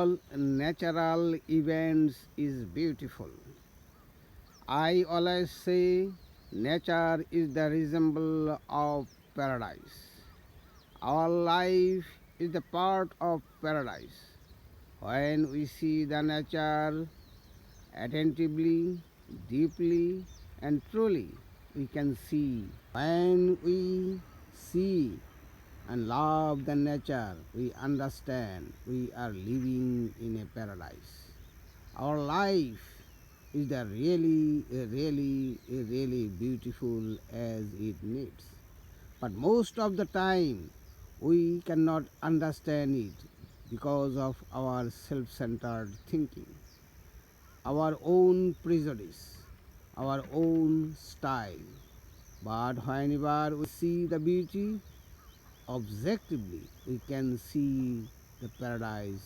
all natural events is beautiful. I always say nature is the resemble of paradise. Our life is the part of paradise. When we see the nature attentively, deeply, and truly, we can see. When we see and love the nature, we understand we are living in a paradise. Our life is the really beautiful as it needs. But most of the time, we cannot understand it because of our self centered thinking, our own prejudice, our own style. But whenever we see the beauty objectively, we can see the paradise